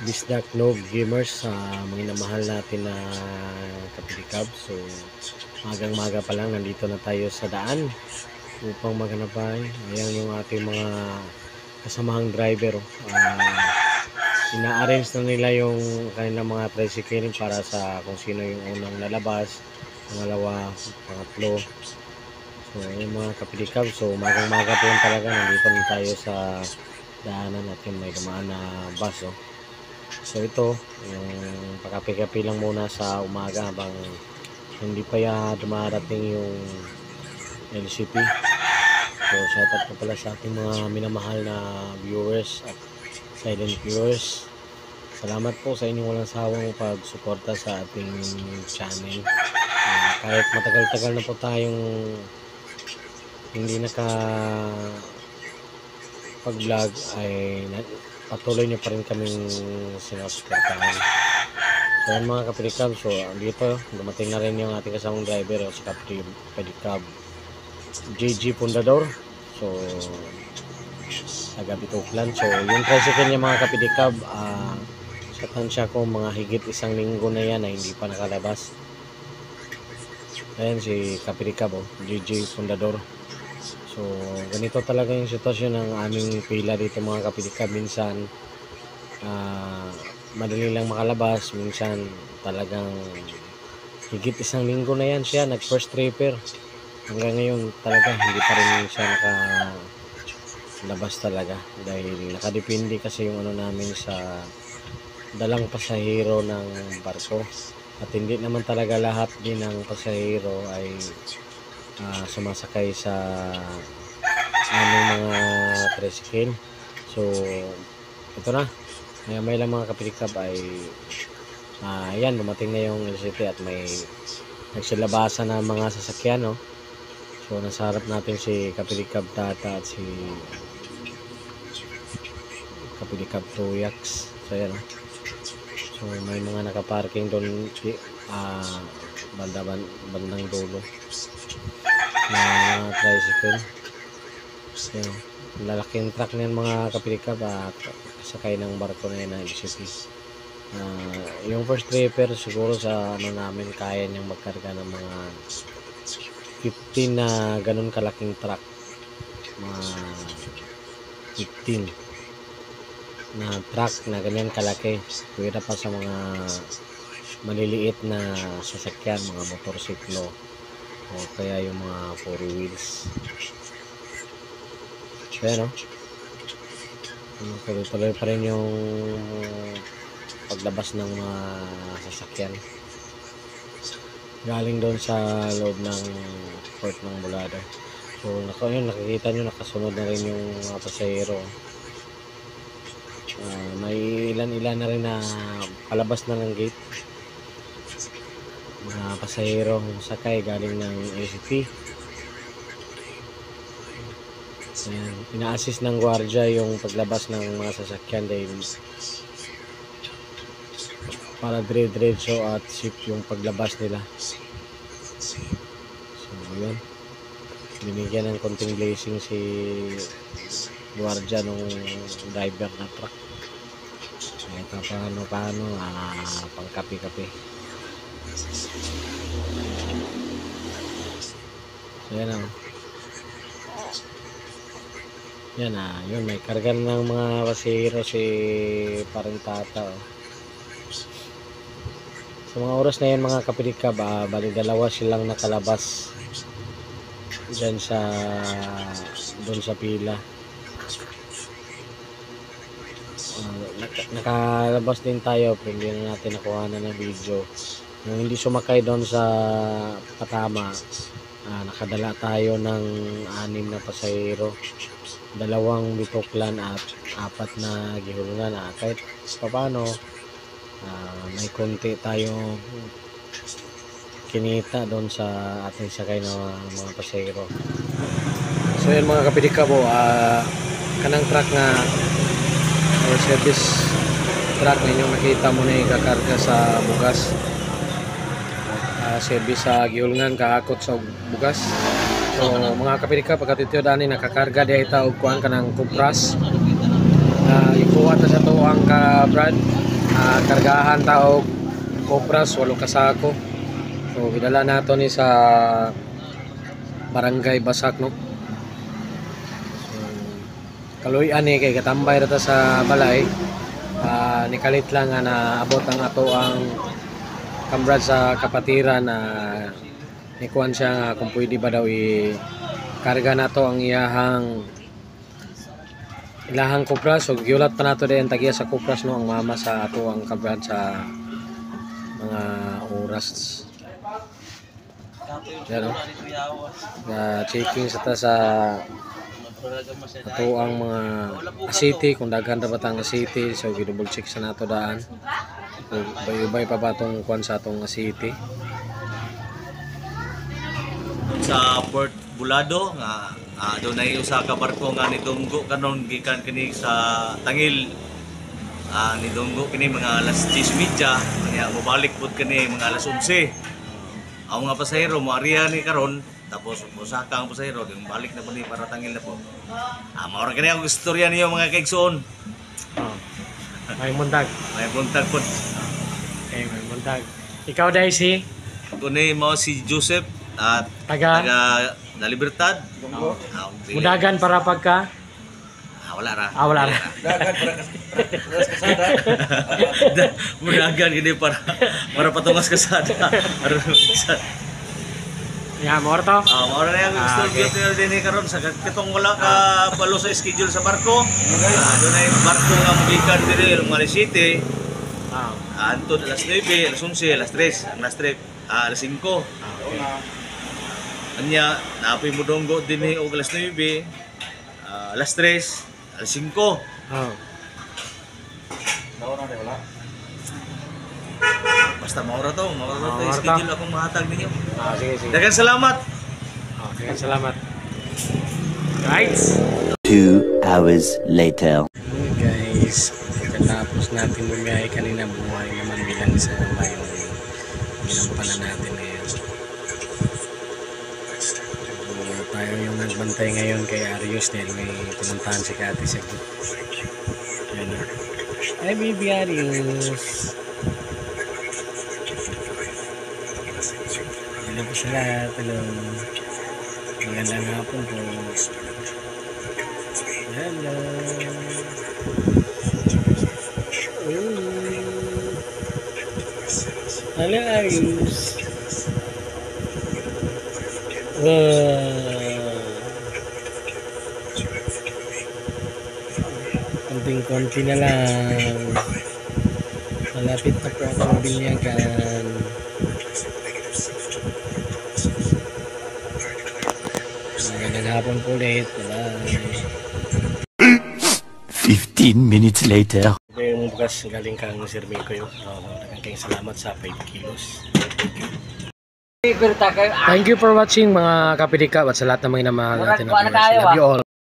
Bisdak Nog Gamers sa mga namahal natin na kapilikab. So magang-maga pa lang nandito na tayo sa daan upang maghanapay. Ayan yung ating mga kasamahang driver. Ina-arrange na nila yung kanilang mga tricycle para sa kung sino yung unang lalabas, pangalawa, pangatlo. So yung mga kapilikab. So magang-maga pa lang talaga nandito na tayo sa daanan at yung may dumaan na bus. So ito, yung pakapi-kapi lang muna sa umaga habang hindi pa dumarating yung LCP. So shoutout po pala sa ating mga minamahal na viewers at silent viewers. Salamat po sa inyong walang sawang pagsuporta sa ating channel. Kahit matagal-tagal na po tayong hindi pag-vlog ay patuloy nyo pa rin kaming sinusuportahan. So yan mga kapilikab, so dito dumating na rin yung ating kasamang driver sa kapilikab JG Pundador. So taga Bituklan. So yung tricycle niya mga kapilikab, sa tansya ko mga higit isang linggo na yan na hindi pa nakalabas. Ayan si kapilikab, JG Pundador. So ganito talaga yung sitwasyon ng aming pila dito mga kapilikab. Minsan madali lang makalabas, minsan talagang higit isang linggo na yan siya nag first tripper. Hanggang ngayon talaga hindi pa rin siya nakalabas talaga dahil nakadepende kasi yung ano namin sa dalang pasahero ng barko at hindi naman talaga lahat din ng pasahero ay sumasakay sa aming mga tricycle. So ito na, may lang mga kapilikab ay ayan, dumating na yung LCT at may nagsilabasan na mga sasakyan, no? So nasa harap natin si kapilikab Tata at si kapilikab Tuyax. So ayan, no? So may mga nakaparking doon bandang dulo na mga tricycle. So lalaking truck na yan mga kapilikab, kasakay ng barko na yan na LCT. Yung first tripper siguro sa ano namin kaya niyang magkarga ng mga 15 na ganun kalaking truck, mga 15 na truck na ganyan kalaki, pwede pa sa mga maliliit na sasakyan, mga motorsiklo o kaya yung mga 4 wheels. Pero tuloy pa rin yung paglabas ng mga sasakyan galing doon sa loob ng port ng Bulado. So nakikita nyo nakasunod na rin yung mga pasahero. May ilan na rin na palabas na ng gate, mga pasahero sakay galing ng LCT. Ina-assist ng gwardiya yung paglabas ng mga sasakyan dahil para dire-diretso at safe yung paglabas nila. So yun, binigyan ng konting blessing si gwardiya nung driver na truck kahit paano pang kape-kape. So yan yun, may karga ng mga pasahero si parang Tata. Sa mga oras na yan mga kapilikab, bali dalawa silang nakalabas dyan doon sa pila. Nakalabas din tayo pero hindi na natin nakuha na ng video. Nung hindi sumakay doon sa Patama, nakadala tayo ng 6 na pasahero, 2 Bituklan at 4 na Gihulungan. Kahit paano may konti tayo kinita doon sa ating sakay na mga pasahero. So yan mga kapilikab, kanang truck na service truck ninyo nakita mo na ikakarga sa bugas, service sa Gihulungan kaakot sa bugas. So mga kapilikab, pagkatitiyo dani nakakarga di ita og kuan kanang kupras, ikuha salamat sa tuwang ka Brad. Kargahan ta og kopras 8 ka sako. So gidala nato ni sa Barangay Basak no. So kaluy-an ni kay katambay ra ta sa balay. Nikalit lang nga naabot ang ato ang kambrad sa kapatiran na nikuan siya nga kung pwede ba daw i-karga nato ang ilahang kupras. So giulat pa nato din tagiya sa kupras no ang mama sa ato ang kabrad sa mga oras. Yan no. Checking sa ta sa ato ang mga asiti kung daghan ra ba tang asiti. So gi-double check sa nato daan. Bay-bay pa ba tong kuan sa atong asiti. Sa Port Bulado nga doon ay usa ka barko nga nidunggo kanon gikan kini sa Tangil. Nidunggo kini mga alas 10:30 kanya mobalik pud kini mga alas 11. Ang mga pasahero mo ariya ni karon tapos usa ka ang pasahero din balik na po ni para Tangil na po. Mao ra kini ang istorya niyo mga kaigsoon. May mundag. May buntag pod. Okay, may mundag. Ikaw Daisy? Kuni mo si Joseph at Taga La Libertad. Mudagan para pagka Wala ra. wala ra. Mudagan ini para patungas kasada. Ya, mo to. Maura na yung Okay. studio din karon sa kitong wala ka balo sa schedule sa barko. Doon ay barko nga mogikan diri mga City. Antod alas 9, alas 11, alas 3, alas 5. Anya naapoy mo donggo dinhi og alas 9, alas 3, alas 5. Basta maura to schedule akong mahatag ninyo. Sige. Daghang salamat. Okay, salamat. Right. 2 hours later. Guys, pagkatapos natin bumiyahe kanina, buhay naman bilang isang ama yung ginampanan natin ngayon. Tayo yung nagbantay ngayon kay Arius dahil may pinuntahan si Kati sa group. Hi baby Arius. Hello po sa lahat. Hello. Magandang hapon po. Hello. Hello Arius. Konting-konti na lang. Malapit na po akong binyagan. Magandang hapon po ulit. Bye. 15 minutes later. Yung bukas galing kang sirmi ko yun. Nagkakayong salamat sa 5 kilos. Thank you for watching mga kapidika at sa lahat ng mga inamahal natin. Love you all.